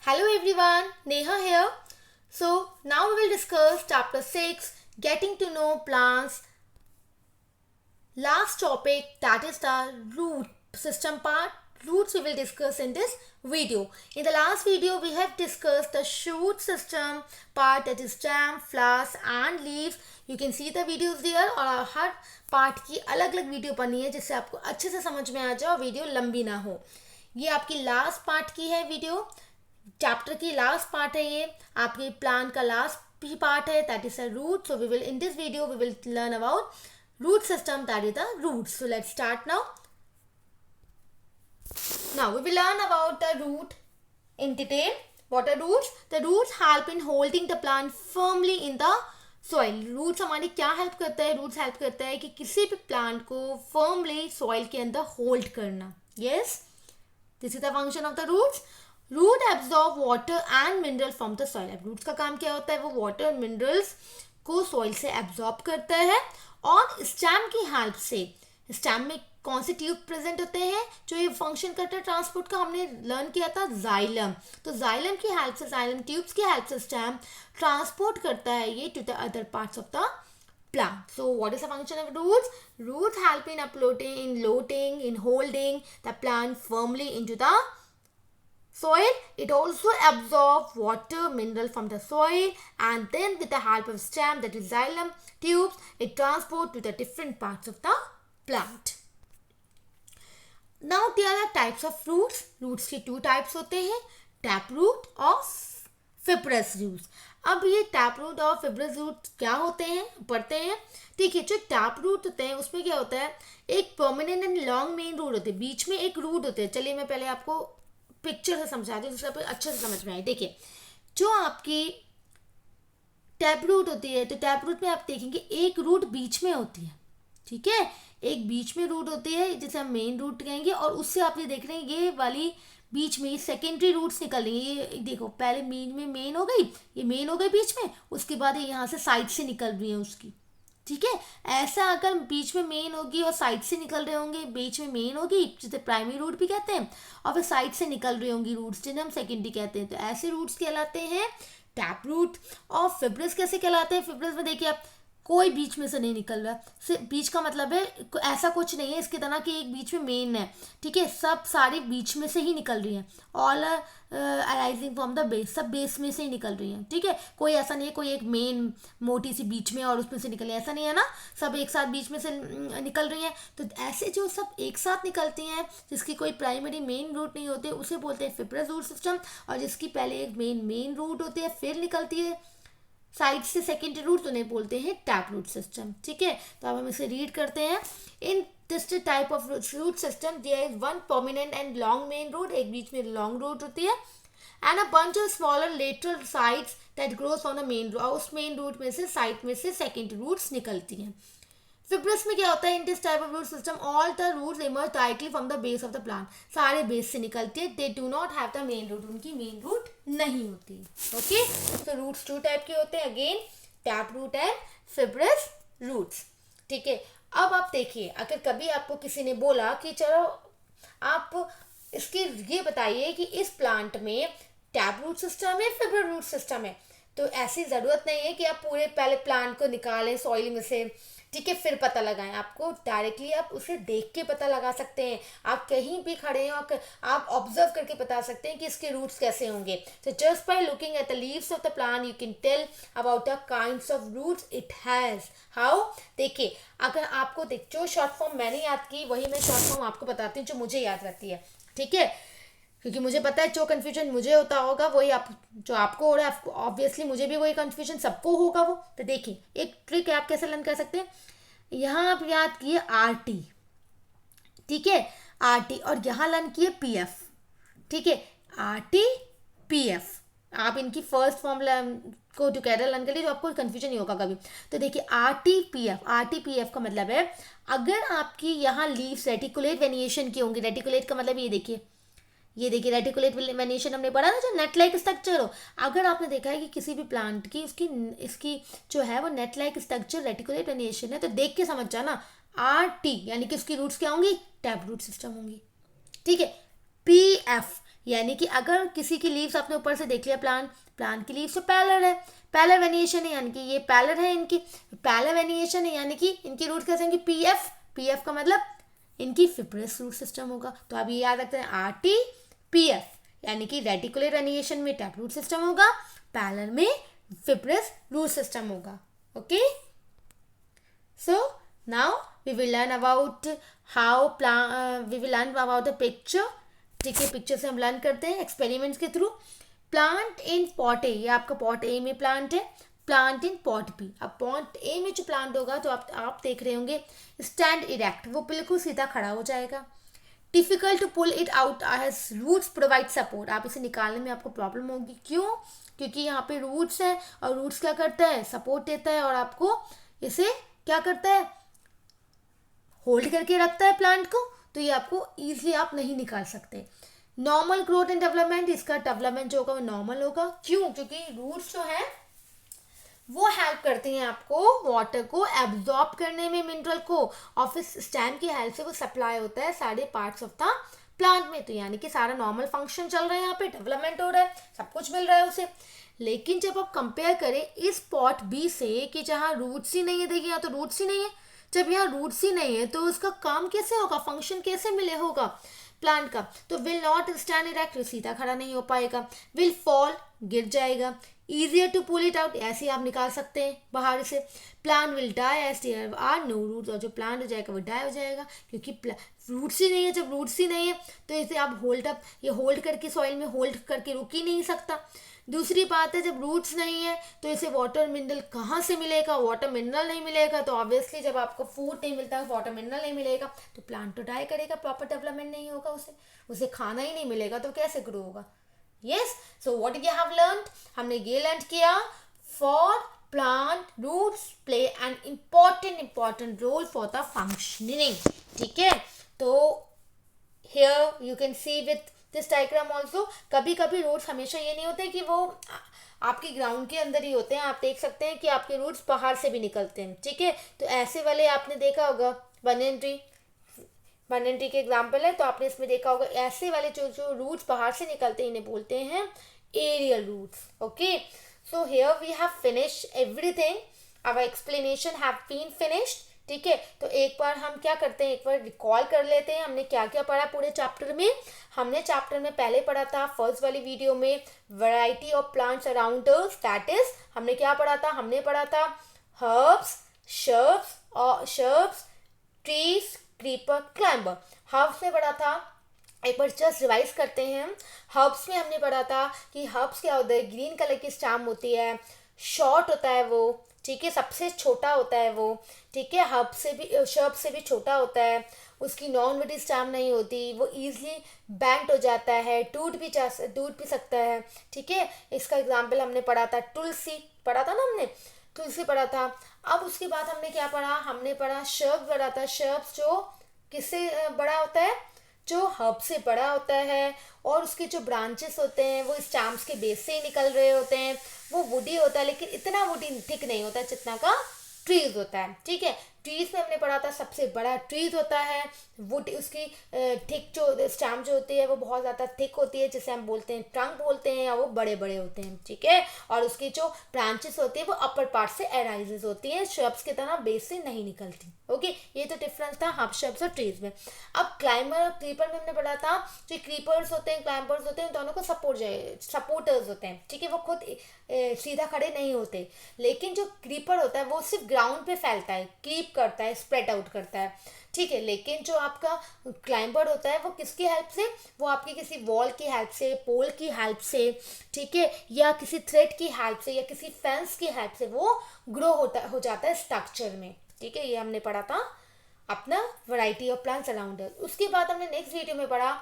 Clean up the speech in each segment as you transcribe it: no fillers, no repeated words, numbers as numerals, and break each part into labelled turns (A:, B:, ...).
A: Hello everyone, Neha here. So now we will discuss chapter 6, getting to know plants. Last topic, that is the root system part. Roots we will discuss in this video. In the last video we have discussed the shoot system part, that is stem, flowers and leaves. You can see the videos there और हर part की अलग अलग video बनी है जिससे आपको अच्छे से समझ में आ जाए और वीडियो लंबी ना हो. ये आपकी लास्ट पार्ट की है वीडियो, चैप्टर की लास्ट पार्ट है. ये आपके प्लान का लास्ट भी पार्ट है, that is a root. So we will in this video we will learn about root system, that is the roots. So let's start now. Now we will learn about the root in detail. What are roots? The roots help in holding the plant firmly in the soil. Roots हमारी क्या help करता है? Roots help करता है कि किसी भी plant को firmly soil के अंदर होल्ड करना. Yes, this is the function of the roots. Root absorb water and mineral from the soil. अब roots का काम क्या होता है? वो water और minerals को soil से absorb करता है और स्टेम की हेल्प से. स्टेम में कौन से ट्यूब प्रेजेंट होते हैं जो ये फंक्शन करते हैं ट्रांसपोर्ट का? हमने लर्न किया था जाइलम. तो जाइलम की हेल्प से, जाइलम ट्यूब्स की हेल्प से स्टेम ट्रांसपोर्ट करता है ये to the other parts of the plant. So what is the function of roots? Roots help in uploading, in loading, in holding the plant firmly into the soil. It also absorbs water, mineral from the soil, and then with the help of stem, that is xylem tubes, it transport to the different parts of the plant. Now there are types of roots. Roots के two types होते हैं, tap root और fibrous roots. अब ये tap root और fibrous root क्या होते हैं पढ़ते हैं. देखिए, जो टैप रूट होते हैं उसमें क्या होता है, एक permanent and long main root होते हैं, बीच में एक रूट होते हैं. चलिए मैं पहले आपको पिक्चर से समझाती हूँ जिससे आपको अच्छे से समझ में आए. देखिए, जो आपकी टैप रूट होती है तो टैप रूट में आप देखेंगे एक रूट बीच में होती है. ठीक है, एक बीच में रूट होती है जिसे हम मेन रूट कहेंगे, और उससे आप ये देख रहे हैं ये वाली बीच में सेकेंडरी रूट्स निकल रही है. ये देखो, पहले मेन में मेन हो गई, ये मेन हो गई बीच में, उसके बाद ये यहाँ से साइड से निकल रही है उसकी. ठीक है, ऐसा अगर बीच में मेन होगी और साइड से निकल रहे होंगे, बीच में मेन होगी जिसे प्राइमरी रूट भी कहते हैं, और फिर साइड से निकल रही होंगी रूट्स जिन्हें हम सेकेंडरी कहते हैं. तो ऐसे रूट्स कहलाते हैं टैप रूट. और फिब्रस कैसे कहलाते हैं? फिब्रस में देखिए आप, कोई बीच में से नहीं निकल रहा. सिर्फ बीच का मतलब है ऐसा कुछ नहीं है इसकी तरह कि एक बीच में मेन है. ठीक है, सब सारे बीच में से ही निकल रही हैं. All are arising from the base, सब बेस में से ही निकल रही हैं. ठीक है, कोई ऐसा नहीं है कोई एक मेन मोटी सी बीच में और उसमें से निकल रही है, ऐसा नहीं है ना. सब एक साथ बीच में से निकल रही हैं. तो ऐसे जो सब एक साथ निकलती हैं जिसकी कोई प्राइमरी मेन रूट नहीं होती उसे बोलते हैं फिब्रस रूट सिस्टम. और जिसकी पहले एक मेन रूट होती है फिर निकलती है साइड से सेकेंडरी रूट, तो नहीं बोलते हैं टैप रूट सिस्टम. ठीक है, तो अब हम इसे रीड करते हैं. In this type of root system there is one permanent and long main root, एक बीच में लॉन्ग रूट होती है, and a bunch of smaller lateral sides that grows on the main root. और उस मेन रूट में से side में से सेकेंडरी रूट्स निकलती हैं. फिब्रस में क्या होता है? In this type of root system all the roots emerge directly from the base of the plant. सारे बेस से निकलती है. They do not have the main root, उनकी मेन रूट नहीं होती. ओके, तो रूट्स टू टाइप के होते हैं, again tap root and fibrous roots. ठीक है, अब आप देखिए, अगर कभी आपको किसी ने बोला कि चलो आप इसके ये बताइए कि इस प्लांट में टैप रूट सिस्टम है फिब्रस रूट सिस्टम है, तो ऐसी ज़रूरत नहीं है कि आप पूरे पहले प्लांट को निकालें सॉइल में से. ठीक है, फिर पता लगाएं. आपको डायरेक्टली आप उसे देख के पता लगा सकते हैं. आप कहीं भी खड़े हैं और आप ऑब्जर्व करके बता सकते हैं कि इसके रूट्स कैसे होंगे. तो just by looking at the leaves of the plant you can tell about the kinds of roots it has. How? देखिए, अगर आपको जो शॉर्ट फॉर्म मैंने याद की वही मैं शॉर्ट फॉर्म आपको बताती हूँ जो मुझे याद रहती है. ठीक है, क्योंकि मुझे पता है जो कन्फ्यूजन मुझे होता होगा वही आप जो आपको हो रहा है, ऑब्वियसली मुझे भी वही कन्फ्यूजन सबको होगा वो. तो देखिए, एक ट्रिक है, आप कैसे लर्न कर सकते हैं. यहाँ आप याद किए RT. ठीक है, RT, और यहाँ लर्न किए PF. ठीक है, RT PF, आप इनकी फर्स्ट फॉर्म को टुगेदर लर्न कर लीजिए तो आपको कन्फ्यूजन नहीं होगा कभी. तो देखिए, RT PF का मतलब है अगर आपकी यहाँ लीव्स रेटिकुलेट वेनिएशन की होंगी. रेटिकुलेट का मतलब ये देखिए रेटिकुलेट वेनिएशन हमने पढ़ा ना, जो नेट लाइक स्ट्रक्चर हो. अगर आपने देखा है कि किसी भी प्लांट की इसकी जो है वो नेट लाइक स्ट्रक्चर रेटिकुलेट वेनिएशन है, तो देख के समझ जाना RT यानी कि उसकी रूट्स क्या होंगी? टैप रूट सिस्टम होंगी. ठीक है, PF यानी कि अगर किसी की लीव्स आपने ऊपर से देख लिया, प्लांट की लीव्स तो पैलर है, पैलर वेनिएशन है, यानी कि ये पैलर है, इनकी पैलर वेनिएशन है, यानी कि इनकी रूट कैसे होंगी, पीएफ, पीएफ का मतलब इनकी फिब्रस रूट सिस्टम होगा। तो आप ये याद रखते हैं आरटी पीएफ, यानी कि रेटिकुलर वेनिएशन में टैप रूट सिस्टम होगा, पैलर में fibrous root system होगा। Okay, so now we will learn about we will learn about the picture। ठीक है, पिक्चर से हम लर्न करते हैं एक्सपेरिमेंट्स के थ्रू। प्लांट इन पॉट ए, ये आपका पॉट ए में प्लांट है, प्लांट इन पॉट बी। अब पॉट ए में जो प्लांट होगा तो आप देख रहे होंगे स्टैंड इरेक्ट, वो बिल्कुल सीधा खड़ा हो जाएगा। Difficult to pull it out as roots provide support, आप इसे निकालने में आपको प्रॉब्लम होगी। क्यों? क्योंकि यहाँ पे रूट्स है और रूट्स क्या करता है, सपोर्ट देता है और आपको इसे क्या करता है, होल्ड करके रखता है प्लांट को, तो ये आपको ईजिली आप नहीं निकाल सकते। नॉर्मल ग्रोथ एंड डेवलपमेंट, इसका डेवलपमेंट जो होगा वो नॉर्मल होगा। क्यों? क्योंकि रूट्स जो है वो हेल्प करती हैं आपको वाटर को एब्जॉर्ब करने में, मिनरल को, और फिर स्टेम की हेल्प से वो सप्लाई होता है सारे पार्ट्स ऑफ द प्लांट में। तो यानी कि सारा नॉर्मल फंक्शन चल रहा है, यहाँ पे डेवलपमेंट हो रहा है, सब कुछ मिल रहा है उसे। लेकिन जब आप कंपेयर करें इस पॉट बी से कि जहाँ रूट्स ही नहीं है, देखिए यहाँ तो रूट्स ही नहीं है, जब यहाँ रूट्स ही नहीं है तो उसका काम कैसे होगा, फंक्शन कैसे मिले होगा प्लांट का, तो विल नॉट स्टैंड इरेक्ट, सीधा खड़ा नहीं हो पाएगा, विल फॉल, गिर जाएगा, easier to pull it out, ऐसे ही आप निकाल सकते हैं बाहर से। Plant will die as there are no roots, और जो प्लांट हो जाएगा वो डाई हो जाएगा क्योंकि रूट्स ही नहीं है। जब रूट्स ही नहीं है तो इसे आप ये होल्ड करके सॉइल में होल्ड करके रुक ही नहीं सकता। दूसरी बात है, जब रूट्स नहीं है तो इसे वाटर मिनरल कहाँ से मिलेगा, वाटर मिनरल नहीं मिलेगा, तो ऑब्वियसली जब आपको फूड नहीं मिलता, वाटर मिनरल नहीं मिलेगा तो प्लांट तो डाई करेगा, प्रॉपर डेवलपमेंट नहीं होगा, उसे खाना ही नहीं मिलेगा तो कैसे ग्रो होगा। Yes, so what you have learn, हमने ये लर्न किया, for plant roots play an important role for the functioning. ठीक है, तो here you can see with this diagram also, कभी कभी रूट्स हमेशा ये नहीं होते कि वो आपकी ग्राउंड के अंदर ही होते हैं, आप देख सकते हैं कि आपके रूट्स बाहर से भी निकलते हैं। ठीक है, तो ऐसे वाले आपने देखा होगा, बनन ट्री के एग्जाम्पल है, तो आपने इसमें देखा होगा ऐसे वाले जो रूट्स बाहर से निकलते हैं इन्हें बोलते हैं aerial roots. Okay, so here we have finished everything, our explanation have been finished. ठीक है, तो एक बार हम क्या करते हैं, एक बार रिकॉल कर लेते हैं हमने क्या क्या पढ़ा पूरे चैप्टर में। हमने चैप्टर में पहले पढ़ा था फर्स्ट वाली वीडियो में variety of plants around us, that is हमने क्या पढ़ा था, हमने पढ़ा था herbs, shrubs, trees, creeper, climber. Herbs में पढ़ा था, एक बार जस्ट रिवाइज करते हैं। हर्ब्स में हमने पढ़ा था कि हर्ब्स क्या होता है, ग्रीन कलर की स्टैम होती है, शॉर्ट होता है वो, ठीक है, सबसे छोटा होता है वो, ठीक है, शर्ब से भी छोटा होता है, उसकी नॉन विडी स्टैम नहीं होती, वो ईजिली बैंड हो जाता है, टूट भी सकता है। ठीक है, इसका एग्जाम्पल हमने पढ़ा था, तुलसी पढ़ा था ना हमने, तुलसी पढ़ा था। अब उसके बाद हमने क्या पढ़ा, हमने पढ़ा शर्ब पढ़ा था, शर्ब जो किससे बड़ा होता है, जो हर्ब से बड़ा होता है, और उसके जो ब्रांचेस होते हैं वो स्टैम्स के बेस से ही निकल रहे होते हैं, वो वुडी होता है लेकिन इतना वुडी थिक नहीं होता जितना का ट्रीज होता है। ठीक है, ट्रीज में हमने पढ़ा था सबसे बड़ा ट्रीज होता है, वुड उसकी थिक जो स्टैम जो होती है वो बहुत ज़्यादा थिक होती है, जिसे हम बोलते हैं ट्रंक बोलते हैं, और वो बड़े बड़े होते हैं। ठीक है, और उसकी जो ब्रांचेस होती है वो अपर पार्ट से एराइजेस होती हैं, शर्ब्स की तरह बेस से नहीं निकलती। ओके, ये तो डिफरेंस था हर्ब, शर्ब्स और ट्रीज में। अब क्लाइंबर और क्रीपर में हमने पढ़ा था, जो क्रीपर्स होते हैं, क्लाइंबर्स होते हैं, दोनों को सपोर्टर्स होते हैं। ठीक है, वो खुद सीधा खड़े नहीं होते, लेकिन जो क्रीपर होता है वो सिर्फ ग्राउंड पे फैलता है, क्रीप करता है, स्प्रेड आउट करता है। ठीक है, लेकिन जो आपका क्लाइंबर होता है वो किसकी हेल्प से, वो आपकी किसी वॉल की हेल्प से, पोल की हेल्प से, ठीक है, या किसी थ्रेड की हेल्प से, या किसी फेंस की हेल्प से वो ग्रो हो जाता है स्ट्रक्चर में। ठीक है, ये हमने पढ़ा था अपना variety of plants around us. उसके बाद हमने नेक्स्ट वीडियो में पढ़ा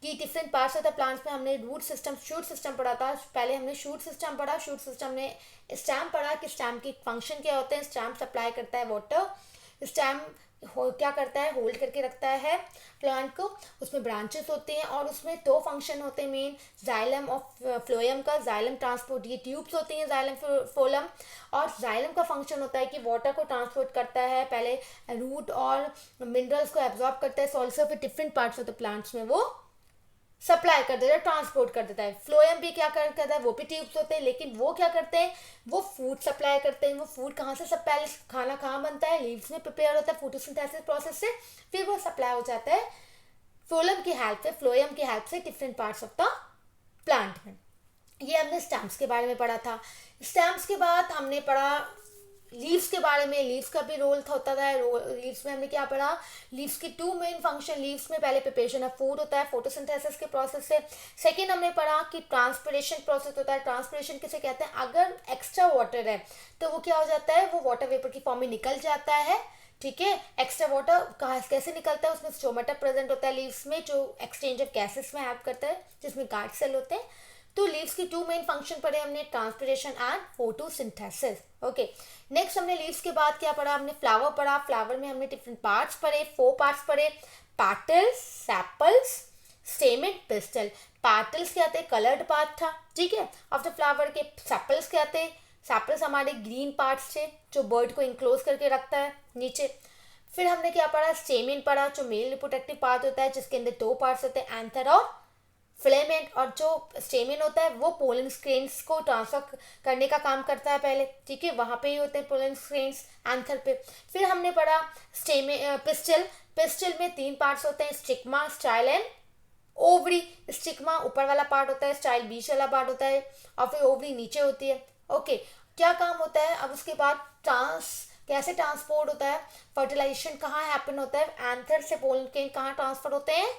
A: कि different parts of the plants में हमने रूट सिस्टम, शूट सिस्टम पढ़ा था। पहले हमने शूट सिस्टम पढ़ा, शूट सिस्टम में स्टैम पढ़ा कि स्टैम की फंक्शन क्या होते हैं, स्टैम सप्लाई करता है वाटर, स्टैम क्या करता है, होल्ड करके रखता है प्लांट को, उसमें ब्रांचेस होते हैं और उसमें दो फंक्शन होते हैं मेन, जाइलम और फ्लोएम का, जाइलम ट्रांसपोर्ट, ये ट्यूब्स होती हैं जाइलम फ्लोएम, और जाइलम का फंक्शन होता है कि वाटर को ट्रांसपोर्ट करता है, पहले रूट और मिनरल्स को एब्जॉर्ब करता है सॉइल से, फिर different parts of the plants में वो सप्लाई कर देता है, ट्रांसपोर्ट कर देता है। फ्लोएम भी क्या करता है, वो भी ट्यूब्स होते हैं, लेकिन वो क्या करते हैं, वो फूड सप्लाई करते हैं। वो फूड कहाँ से सप्लाई, खाना कहाँ बनता है, लीव्स में प्रिपेयर होता है फोटोसिंथेसिस प्रोसेस से, फिर वो सप्लाई हो जाता है फ्लोएम की हेल्प से different parts of the plant में। ये हमने स्टैम्प्स के बारे में पढ़ा था। स्टैम्प्स के बाद हमने पढ़ा लीव्स के बारे में। लीव्स का भी रोल होता था। लीव्स में हमने क्या पढ़ा, लीव्स की टू मेन फंक्शन। लीव्स में पहले प्रिपरेशन ऑफ फूड होता है फोटोसिंथेसिस के प्रोसेस से। सेकेंड हमने पढ़ा कि ट्रांसपिरेशन प्रोसेस होता है। ट्रांसपिरेशन किसे कहते हैं, अगर एक्स्ट्रा वाटर है तो वो क्या हो जाता है, वो वाटर वेपर की फॉर्म में निकल जाता है। ठीक है, एक्स्ट्रा वाटर कहाँ कैसे निकलता है, उसमें स्टोमेटा प्रेजेंट होता है लीव्स में, जो एक्सचेंज ऑफ गैसेस में हेल्प करता है, जिसमें गार्ड सेल होते हैं। तो लीव्स की टू मेन फंक्शन पढ़े हमने, transpiration and photosynthesis. Okay, next हमने लीव्स के बाद क्या पढ़ा, हमने फ्लावर पढ़ा। फ्लावर में हमने डिफरेंट पार्ट्स पढ़े, 4 पार्ट्स पढ़े, petals, sepals, stamen, pistol. Petals क्या थे, कलर्ड पार्ट था, ठीक है, ऑफ द फ्लावर के। सेपल्स क्या थे, सेपल्स हमारे ग्रीन पार्ट्स थे, जो बर्ड को इंक्लोज करके रखता है नीचे। फिर हमने क्या पढ़ा, स्टेमेन पढ़ा, जो मेल रिप्रोडक्टिव पार्ट होता है, जिसके अंदर 2 पार्ट्स होते हैं, एंथर और फिलेमेंट। और जो स्टेमेन होता है वो पोलन स्ट्रेन्स को ट्रांसफर करने का काम करता है पहले, ठीक है, वहाँ पे ही होते हैं पोलन स्ट्रेन्स एंथर पे। फिर हमने पढ़ा पिस्टल। पिस्टल में 3 पार्ट्स होते हैं, stigma, style and ovary. Stigma ऊपर वाला पार्ट होता है, स्टाइल बीच वाला पार्ट होता है, और फिर ओवरी नीचे होती है। ओके, क्या काम होता है अब उसके बाद, कैसे ट्रांसपोर्ट होता है, फर्टिलाइजेशन कहाँ हैपन होता है, एंथर से पोलन ग्रेन कहाँ ट्रांसफर होते हैं,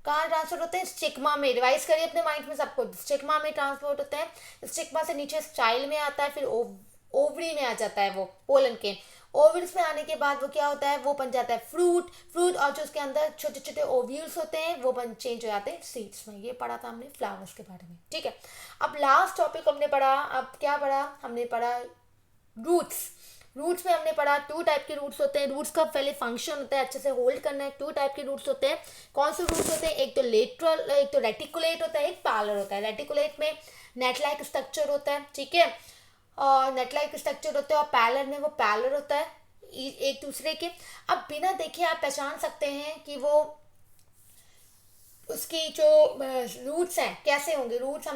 A: कहाँ ट्रांसफर होते हैं, स्टिग्मा में। रिवाइज करिए अपने माइंड में सबको, स्टिग्मा में ट्रांसपोर्ट होते हैं, स्टिग्मा से नीचे स्टाइल में आता है, फिर ओवरी में आ जाता है वो पोलन केन। ओवल्स में आने के बाद वो क्या होता है, वो बन जाता है फ्रूट, और जो उसके अंदर छोटे छोटे ओव्यूल्स होते हैं वो बन चेंज हो जाते हैं सीड्स में। ये पढ़ा था हमने फ्लावर्स के बारे में, ठीक है। अब लास्ट टॉपिक हमने पढ़ा, अब क्या पढ़ा, हमने पढ़ा रूट्स। रूट्स में हमने पढ़ा 2 टाइप के रूट्स होते हैं। रूट्स का पहले फंक्शन होता है, अच्छे से होल्ड करना है। 2 टाइप के रूट्स होते हैं। कौन से रूट्स होते हैं, एक तो लेटरल, एक तो रेटिकुलेट होता है, एक पैरेलल होता है। रेटिकुलेट में नेट लाइक स्ट्रक्चर होता है, ठीक है, और नेट लाइक स्ट्रक्चर होता है, और पैरेलल में वो पैरेलल होता है एक दूसरे के। अब बिना देखे आप पहचान सकते हैं कि वो उसकी जो रूट्स हैं कैसे होंगे। रूट्स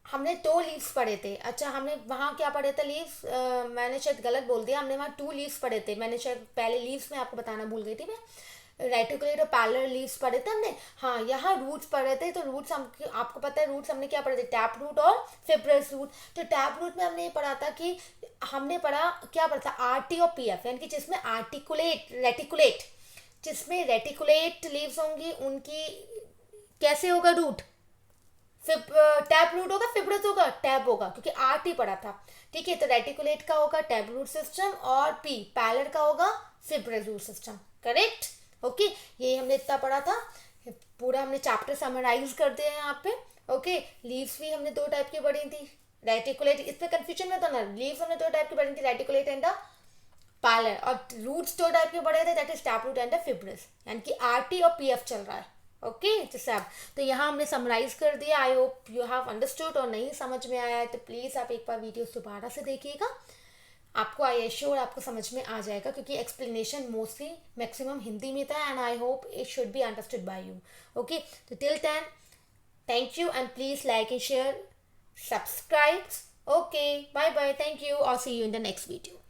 A: हमने 2 लीव्स पढ़े थे। अच्छा, हमने वहाँ क्या पढ़े थे, लीव्स, मैंने शायद गलत बोल दिया, हमने वहाँ 2 लीव्स पढ़े थे। मैंने शायद पहले लीव्स में आपको बताना भूल गई थी मैं, रेटिकुलेट और पैरेलल लीव्स पढ़े थे हमने। हाँ, यहाँ रूट्स पढ़े थे। तो रूट्स आपको पता है, रूट्स हमने क्या पढ़े थे, टैप रूट और फिब्रस रूट। तो टैप रूट में हमने ये पढ़ा था कि हमने क्या पढ़ा था, आरटी और पीएफ, यानी कि जिसमें रेटिकुलेट, जिसमें रेटिकुलेट लीव्स होंगी, उनकी कैसे होगा रूट, टैप रूट होगा, फिब्रस होगा, टैप होगा, क्योंकि आरटी पढ़ा था, ठीक है। तो रेटिकुलेट का होगा टैप रूट सिस्टम, और पैरेलल का होगा fibrous root system, correct. Okay, ये हमने इतना पढ़ा था, पूरा हमने चैप्टर समराइज कर दिया यहाँ पे। ओके, लीव्स भी हमने 2 टाइप की पढ़ी थी, रेटिकुलेट, इसमें कंफ्यूजन में था ना, लीव्स हमने 2 टाइप की पढ़ी थी, रेटिकुलेट एंड पैरेलल, और रूट्स 2 टाइप के पढ़े थे, that is tap root and fibrous, यानी कि आरटी और पीएफ चल रहा है। ओके, जैसे आप, तो यहाँ हमने समराइज कर दिया। I hope you have understood, और नहीं समझ में आया है तो प्लीज़ आप एक बार वीडियो दोबारा से देखिएगा, आपको आई एश्योर आपको समझ में आ जाएगा, क्योंकि एक्सप्लेनेशन मोस्टली मैक्सिमम हिंदी में था, and I hope it should be understood by you. Okay, तो till then, thank you, and please like and share, subscribe. Okay, bye bye, thank you, और see you in the next video.